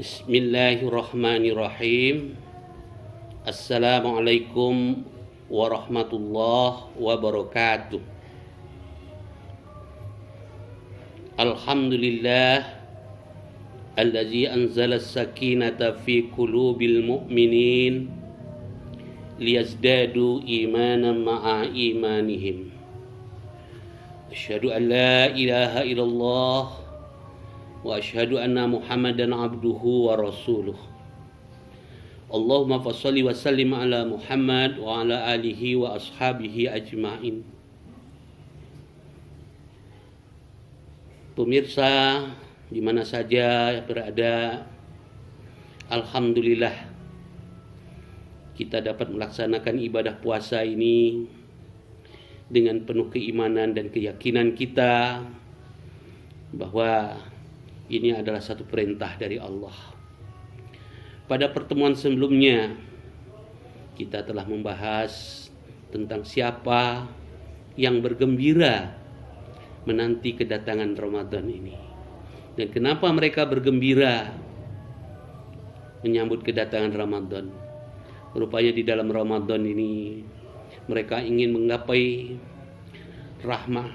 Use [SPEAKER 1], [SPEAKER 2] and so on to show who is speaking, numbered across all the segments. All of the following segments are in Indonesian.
[SPEAKER 1] Bismillahirrahmanirrahim. Assalamualaikum warahmatullahi wabarakatuh. Alhamdulillah allazi anzala as-sakinata fi qulubil mu'minin liyazdadu imanan ma'a imanihim. Asyhadu an la ilaha illallah wa asyhadu anna Muhammadan abduhu wa rasuluh. Allahumma fassalli wa sallim ala Muhammad wa ala alihi wa ashabihi ajma'in. Pemirsa di mana saja berada, alhamdulillah kita dapat melaksanakan ibadah puasa ini dengan penuh keimanan dan keyakinan kita bahwa ini adalah satu perintah dari Allah. Pada pertemuan sebelumnya kita telah membahas tentang siapa yang bergembira menanti kedatangan Ramadan ini, dan kenapa mereka bergembira menyambut kedatangan Ramadan. Rupanya di dalam Ramadan ini mereka ingin menggapai rahmah,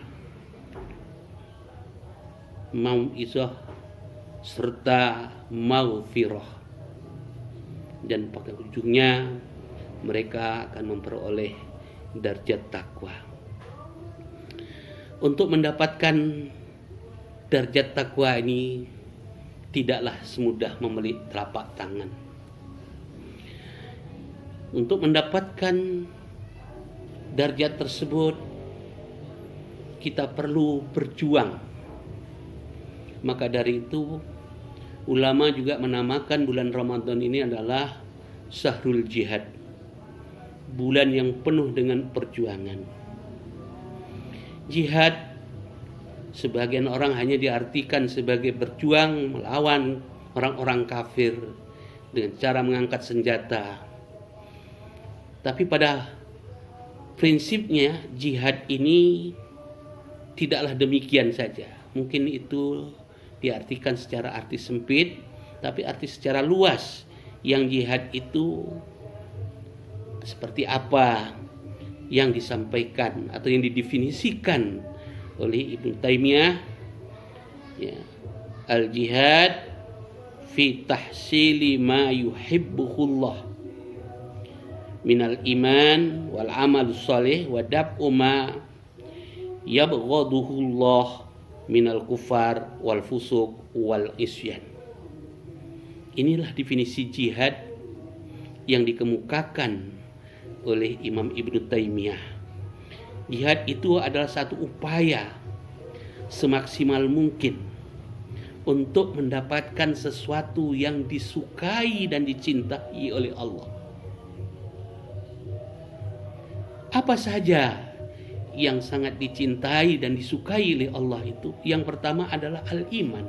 [SPEAKER 1] mau'izah serta maghfirah, dan pada ujungnya mereka akan memperoleh derajat takwa. Untuk mendapatkan derajat takwa ini tidaklah semudah memelik telapak tangan. Untuk mendapatkan derajat tersebut kita perlu berjuang. Maka dari itu ulama juga menamakan bulan Ramadan ini adalah Syahrul Jihad, bulan yang penuh dengan perjuangan. Jihad sebagian orang hanya diartikan sebagai berjuang melawan orang-orang kafir dengan cara mengangkat senjata. Tapi pada prinsipnya jihad ini tidaklah demikian saja. Mungkin itu diartikan secara arti sempit, tapi arti secara luas yang jihad itu seperti apa yang disampaikan atau yang didefinisikan oleh Ibnu Taimiyah, ya, al-jihad fi tahsili ma yuhibbuhullah minal iman wal amal shalih wa dab'u ma yabghaduhullah minal kufar wal fusuq wal isyan. Inilah definisi jihad yang dikemukakan oleh Imam Ibnu Taimiyah. Jihad itu adalah satu upaya semaksimal mungkin untuk mendapatkan sesuatu yang disukai dan dicintai oleh Allah. Apa saja yang sangat dicintai dan disukai oleh Allah itu? Yang pertama adalah al-iman.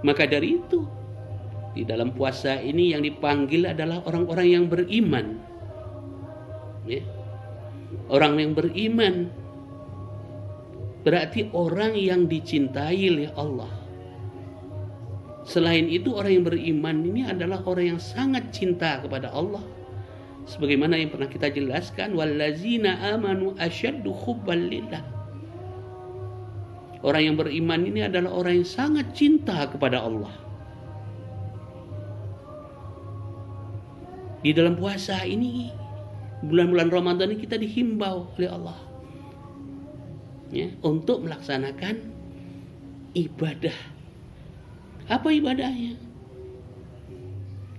[SPEAKER 1] Maka dari itu di dalam puasa ini yang dipanggil adalah orang-orang yang beriman, ya. Orang yang beriman berarti orang yang dicintai oleh Allah. Selain itu orang yang beriman ini adalah orang yang sangat cinta kepada Allah. Sebagaimana yang pernah kita jelaskan, wallazina amanu asyaddu hubban lillah. Orang yang beriman ini adalah orang yang sangat cinta kepada Allah. Di dalam puasa ini, bulan-bulan Ramadan ini kita dihimbau oleh Allah, ya, untuk melaksanakan ibadah. Apa ibadahnya?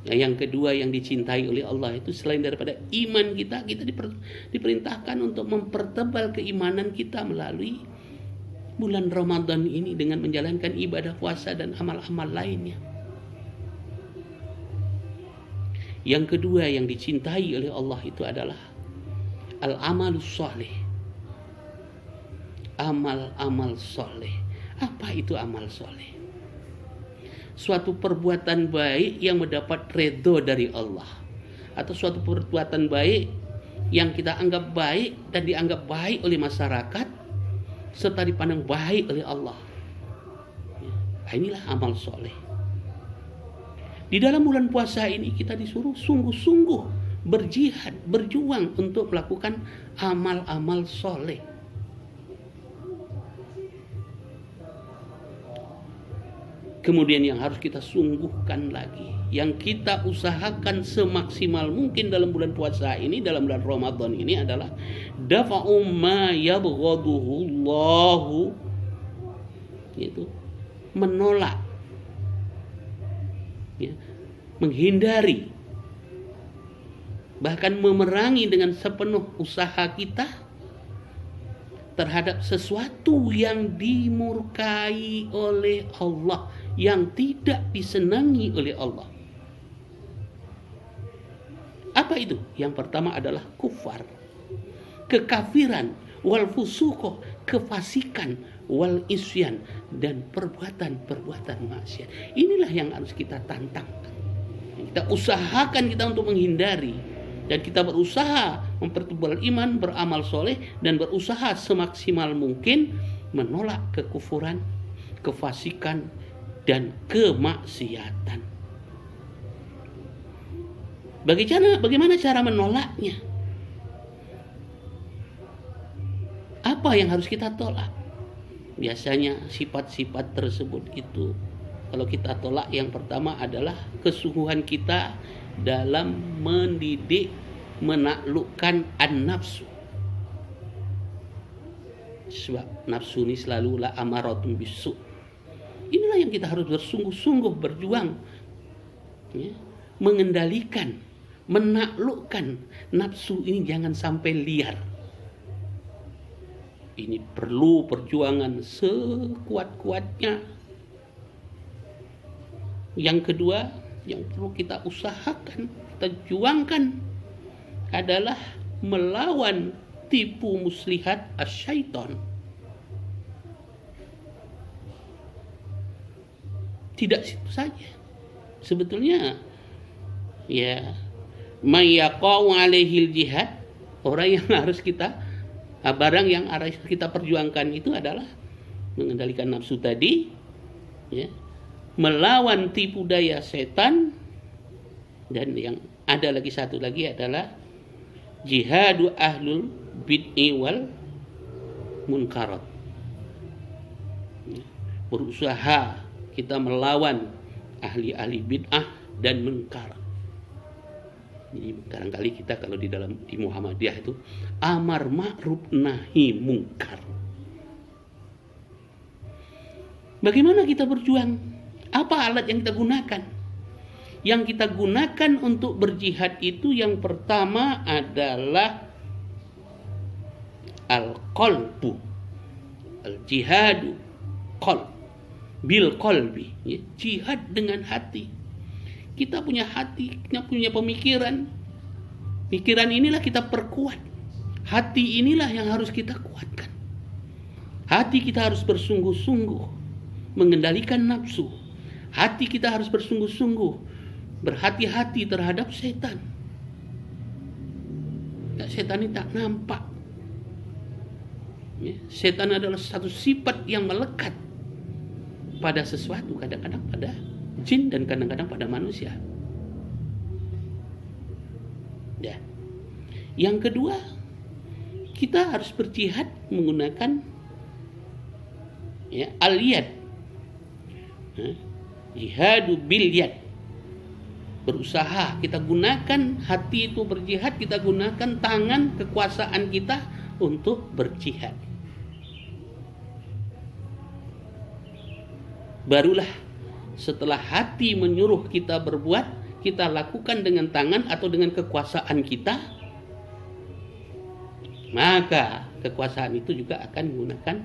[SPEAKER 1] Nah, yang kedua yang dicintai oleh Allah itu selain daripada iman kita diperintahkan untuk mempertebal keimanan kita melalui bulan Ramadan ini dengan menjalankan ibadah puasa dan amal-amal lainnya. Yang kedua yang dicintai oleh Allah itu adalah al-amalus shalih. Amal-amal soleh. Apa itu amal soleh? Suatu perbuatan baik yang mendapat ridho dari Allah, atau suatu perbuatan baik yang kita anggap baik dan dianggap baik oleh masyarakat serta dipandang baik oleh Allah. Inilah amal soleh. Di dalam bulan puasa ini kita disuruh sungguh-sungguh berjihad, berjuang untuk melakukan amal-amal soleh. Kemudian yang harus kita sungguhkan lagi, yang kita usahakan semaksimal mungkin dalam bulan puasa ini, dalam bulan Ramadan ini adalah dafa'u ma yabghaduhullahu, itu menolak, ya, menghindari, bahkan memerangi dengan sepenuh usaha kita terhadap sesuatu yang dimurkai oleh Allah, yang tidak disenangi oleh Allah. Apa itu? Yang pertama adalah kufar, kekafiran, wal fusuqo, kefasikan, wal isyan, dan perbuatan-perbuatan maksiat. Inilah yang harus kita tantang. Kita usahakan kita untuk menghindari, dan kita berusaha mempertebal iman, beramal soleh, dan berusaha semaksimal mungkin menolak kekufuran, kefasikan, dan kemaksiatan. Bagaimana cara menolaknya? Apa yang harus kita tolak? Biasanya sifat-sifat tersebut itu, kalau kita tolak, yang pertama adalah kesungguhan kita dalam mendidik, menaklukkan an-nafsu. Sebab nafsu ini selalu la amaratun bisu. Inilah yang kita harus bersungguh-sungguh berjuang, ya, mengendalikan, menaklukkan nafsu ini jangan sampai liar. Ini perlu perjuangan sekuat-kuatnya. Yang kedua yang perlu kita usahakan, kita juangkan adalah melawan tipu muslihat asyaiton. Tidak situ saja. Sebetulnya ya, mayyaqau alaihil jihad, orang yang harus kita, barang yang harus kita perjuangkan itu adalah mengendalikan nafsu tadi, ya, melawan tipu daya setan, dan yang ada lagi satu lagi adalah jihadu ahlul bid'i wal munkarat. Berusaha kita melawan ahli-ahli bid'ah dan munkar. Jadi barangkali kita kalau di Muhammadiyah itu amar ma'ruf nahi munkar. Bagaimana kita berjuang? Apa alat yang kita gunakan? Yang kita gunakan untuk berjihad itu yang pertama adalah al-qalbu. Al-jihadu qalb bil qalbi, ya, jihad dengan hati. Kita punya hati, kita punya pemikiran. Pikiran inilah kita perkuat. Hati inilah yang harus kita kuatkan. Hati kita harus bersungguh-sungguh mengendalikan nafsu. Hati kita harus bersungguh-sungguh berhati-hati terhadap setan. Ya, setan ini tak nampak. Ya, setan adalah satu sifat yang melekat pada sesuatu, kadang-kadang pada jin dan kadang-kadang pada manusia. Ya. Yang kedua, kita harus berjihad menggunakan, ya, al-yad. Jihadu bil yad. Berusaha kita gunakan hati itu berjihad, kita gunakan tangan kekuasaan kita untuk berjihad. Barulah setelah hati menyuruh kita berbuat, kita lakukan dengan tangan atau dengan kekuasaan kita, maka kekuasaan itu juga akan menggunakan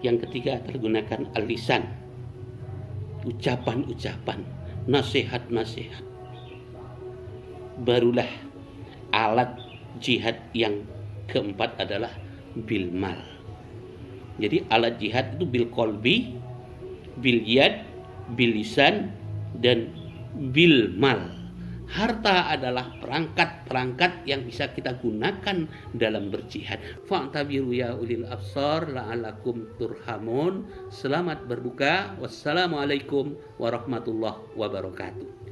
[SPEAKER 1] yang ketiga, tergunakan al-lisan, ucapan-ucapan, nasihat-nasihat. Barulah alat jihad yang keempat adalah bil mal. Jadi alat jihad itu bil qalbi, bil yad, bil lisan, dan bil mal. Harta adalah perangkat-perangkat yang bisa kita gunakan dalam berjihad. Fa'tabiru ya ulil absar la'alakum turhamun. Selamat berbuka. Wassalamualaikum warahmatullahi wabarakatuh.